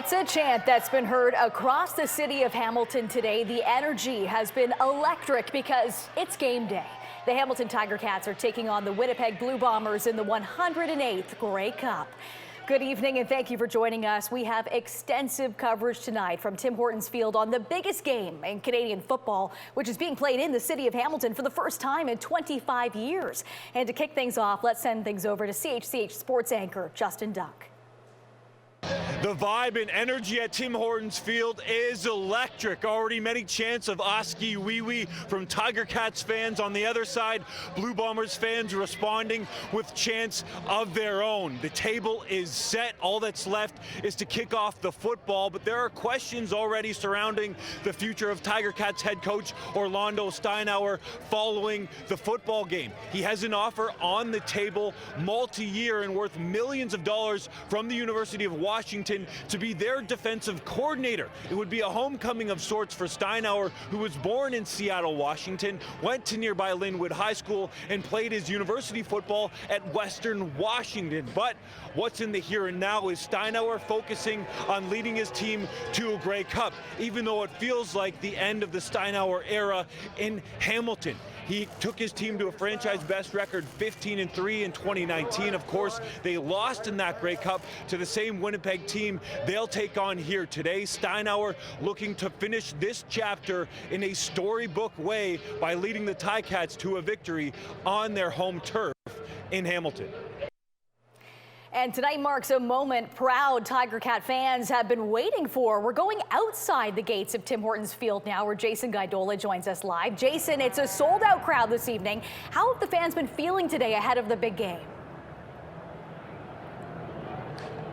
It's a chant that's been heard across the city of Hamilton today. The energy has been electric because it's game day. The Hamilton Tiger Cats are taking on the Winnipeg Blue Bombers in the 108th Grey Cup. Good evening and thank you for joining us. We have extensive coverage tonight from Tim Hortons Field on the biggest game in Canadian football, which is being played in the city of Hamilton for the first time in 25 years. And to kick things off, let's send things over to CHCH sports anchor Justin Dunk. The vibe and energy at Tim Hortons Field is electric. Already many chants of Oskee Wee Wee from Tiger Cats fans. On the other side, Blue Bombers fans responding with chants of their own. The table is set. All that's left is to kick off the football, but there are questions already surrounding the future of Tiger Cats head coach Orlando Steinauer following the football game. He has an offer on the table, multi-year and worth millions of dollars from the University of Washington to be their defensive coordinator. It would be a homecoming of sorts for Steinauer, who was born in Seattle, Washington, went to nearby Linwood High School, and played his university football at Western Washington. But what's in the here and now is Steinauer focusing on leading his team to a Grey Cup, even though it feels like the end of the Steinauer era in Hamilton. He took his team to a franchise best record 15-3 in 2019. Of course, they lost in that Grey Cup to the same Winnipeg team they'll take on here today. Steinauer looking to finish this chapter in a storybook way by leading the Ticats to a victory on their home turf in Hamilton. And tonight marks a moment proud Tiger Cat fans have been waiting for. We're going outside the gates of Tim Hortons Field now, where Jason Guidola joins us live. Jason, it's a sold-out crowd this evening. How have the fans been feeling today ahead of the big game?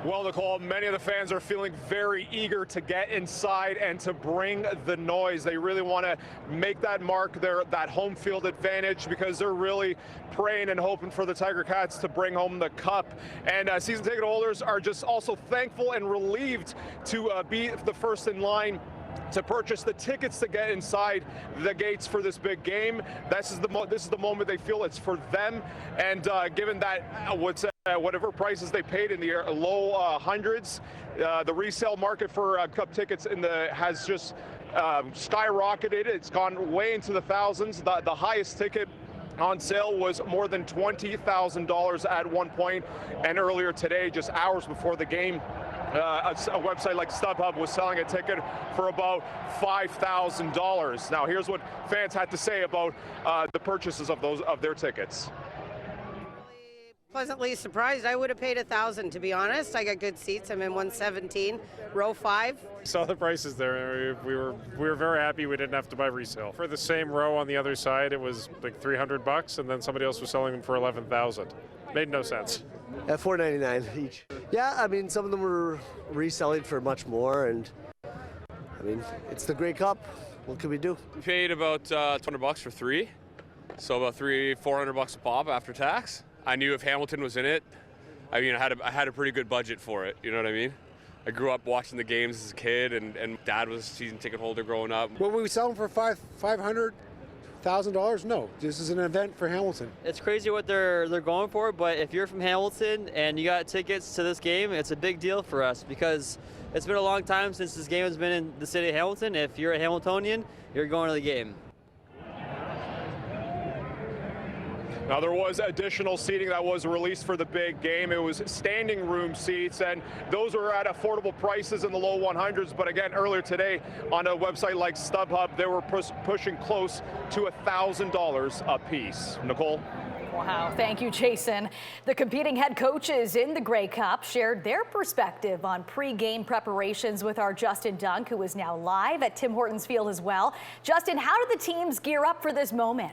Well, Nicole, many of the fans are feeling very eager to get inside and to bring the noise. They really want to make that mark, that home field advantage, because they're really praying and hoping for the Tiger Cats to bring home the cup. And season ticket holders are just also thankful and relieved to be the first in line to purchase the tickets to get inside the gates for this big game. This is the moment they feel it's for them. And given that whatever prices they paid in the low hundreds, the resale market for cup tickets has just skyrocketed. It's gone way into the thousands. The highest ticket on sale was more than $20,000 at one point, and earlier today, just hours before the game, a website like StubHub was selling a ticket for about $5,000. Now, here's what fans had to say about the purchases of their tickets. Pleasantly surprised. I would have paid $1,000, to be honest. I got good seats. I'm in 117, row 5. Saw the prices there. We were very happy we didn't have to buy resale. For the same row on the other side, it was like $300, and then somebody else was selling them for $11,000. Made no sense. At $4.99 each. Yeah, I mean, some of them were reselling for much more, and I mean, it's the Grey Cup. What can we do? We paid about $200 for 3, so about $400 a pop after tax. I knew if Hamilton was in it, I mean, I had a pretty good budget for it. You know what I mean? I grew up watching the games as a kid, and Dad was a season ticket holder growing up. Will we sell them for $500,000? No, this is an event for Hamilton. It's crazy what they're going for, but if you're from Hamilton and you got tickets to this game, it's a big deal for us because it's been a long time since this game has been in the city of Hamilton. If you're a Hamiltonian, you're going to the game. Now, there was additional seating that was released for the big game. It was standing room seats, and those were at affordable prices in the low 100s. But again, earlier today on a website like StubHub, they were pushing close to $1,000 a piece. Nicole? Wow, thank you, Jason. The competing head coaches in the Grey Cup shared their perspective on pre-game preparations with our Justin Dunk, who is now live at Tim Hortons Field as well. Justin, how did the teams gear up for this moment?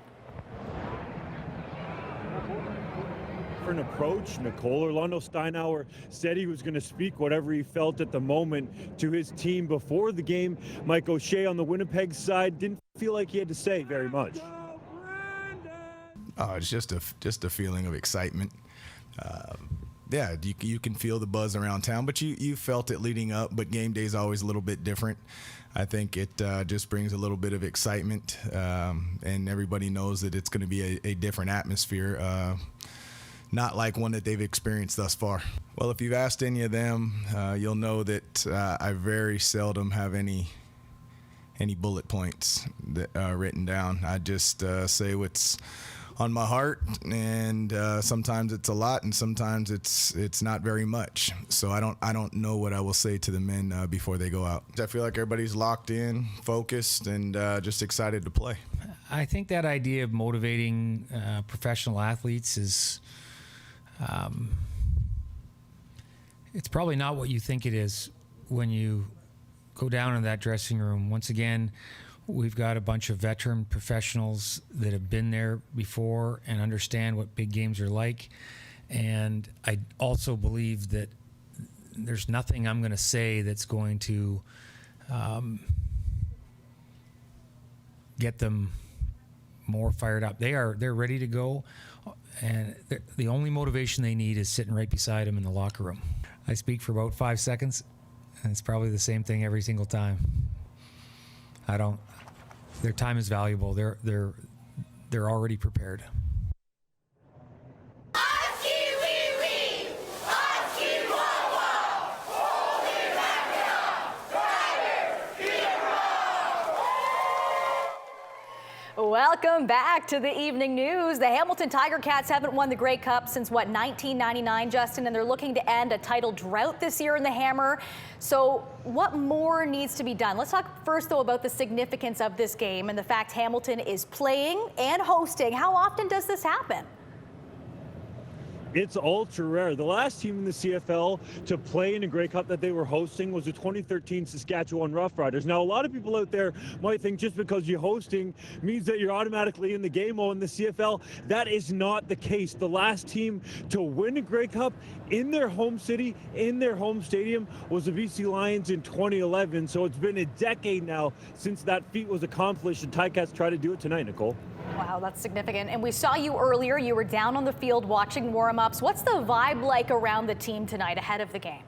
An approach. Nicole, Orlando Steinauer said he was going to speak whatever he felt at the moment to his team before the game. Mike O'Shea on the Winnipeg side didn't feel like he had to say very much. It's just a feeling of excitement. Yeah, you can feel the buzz around town, but you felt it leading up. But game day is always a little bit different. I think it just brings a little bit of excitement, and everybody knows that it's going to be a different atmosphere. not like one that they've experienced thus far. Well, if you've asked any of them, you'll know that I very seldom have any bullet points that written down. I just say what's on my heart, and sometimes it's a lot, and sometimes it's not very much. So I don't know what I will say to the men before they go out. I feel like everybody's locked in, focused, and just excited to play. I think that idea of motivating professional athletes is, it's probably not what you think it is when you go down in that dressing room. Once again, we've got a bunch of veteran professionals that have been there before and understand what big games are like. And I also believe that there's nothing I'm going to say that's going to get them more fired up. They're ready to go, and the only motivation they need is sitting right beside them in the locker room. I speak for about 5 seconds, and it's probably the same thing every single time. Their time is valuable. They're already prepared. Welcome back to the evening news. The Hamilton Tiger Cats haven't won the Grey Cup since, 1999, Justin, and they're looking to end a title drought this year in the Hammer. So what more needs to be done? Let's talk first, though, about the significance of this game and the fact Hamilton is playing and hosting. How often does this happen? It's ultra rare. The last team in the CFL to play in a Grey Cup that they were hosting was the 2013 Saskatchewan Roughriders. Now, a lot of people out there might think just because you're hosting means that you're automatically in the game. Oh, in the CFL, that is not the case. The last team to win a Grey Cup in their home city, in their home stadium, was the BC Lions in 2011. So it's been a decade now since that feat was accomplished, and Ticats try to do it tonight, Nicole. Wow, that's significant. And we saw you earlier. You were down on the field watching warm-ups. What's the vibe like around the team tonight ahead of the game?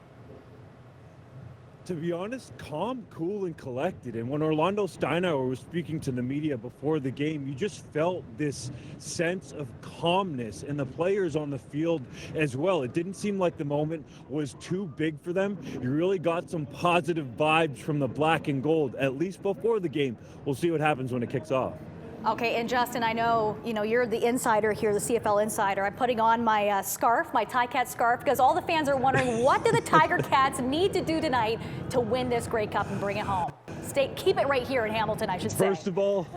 To be honest, calm, cool, and collected. And when Orlando Steinauer was speaking to the media before the game, you just felt this sense of calmness, and the players on the field as well. It didn't seem like the moment was too big for them. You really got some positive vibes from the black and gold, at least before the game. We'll see what happens when it kicks off. Okay, and Justin, I know, you're the insider here, the CFL insider. I'm putting on my scarf, my Ticat scarf, because all the fans are wondering, what do the Tiger Cats need to do tonight to win this Grey Cup and bring it home? Keep it right here in Hamilton, I should say. First of all,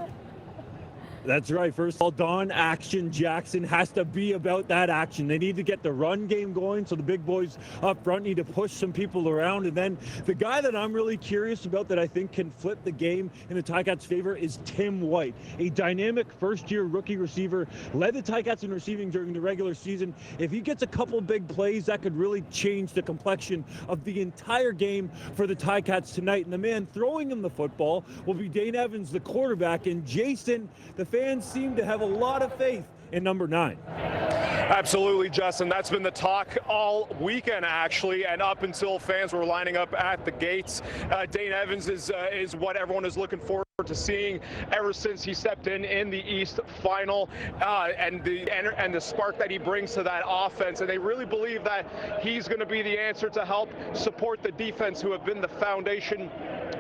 that's right. First of all, Don Action Jackson has to be about that action. They need to get the run game going, so the big boys up front need to push some people around. And then the guy that I'm really curious about that I think can flip the game in the Ticats' favor is Tim White, a dynamic first-year rookie receiver, led the Ticats in receiving during the regular season. If he gets a couple big plays, that could really change the complexion of the entire game for the Ticats tonight. And the man throwing him the football will be Dane Evans, the quarterback. And Jason, the fans seem to have a lot of faith in number 9. Absolutely, Justin. That's been the talk all weekend, actually, and up until fans were lining up at the gates. Dane Evans is what everyone is looking forward to seeing ever since he stepped in the East Final, and the spark that he brings to that offense. And they really believe that he's going to be the answer to help support the defense, who have been the foundation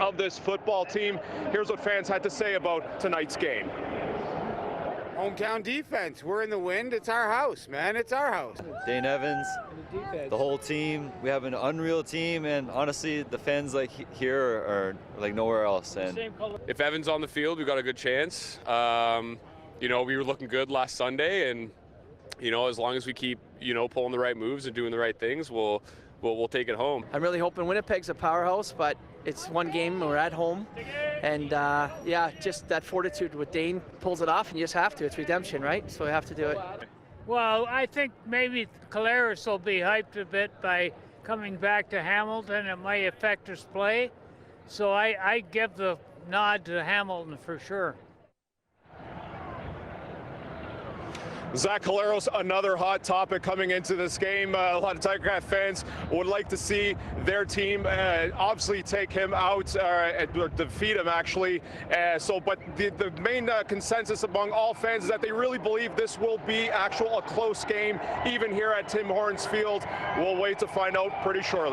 of this football team. Here's what fans had to say about tonight's game. Hometown defense. We're in the wind. It's our house, man. It's our house. Dane Evans, the whole team. We have an unreal team, and honestly, the fans here are like nowhere else. And if Evans on the field, we got a good chance. We were looking good last Sunday, and as long as we keep pulling the right moves and doing the right things, we'll take it home. I'm really hoping Winnipeg's a powerhouse, but it's one game. We're at home, and just that fortitude with Dane pulls it off, and you just have to. It's redemption, right? So we have to do it. Well, I think maybe Collaros will be hyped a bit by coming back to Hamilton. It might affect his play, so I give the nod to Hamilton for sure. Zach Collaros, another hot topic coming into this game. A lot of Tiger Cat fans would like to see their team obviously take him out, or defeat him actually. But the main consensus among all fans is that they really believe this will be a close game, even here at Tim Hortons Field. We'll wait to find out pretty shortly.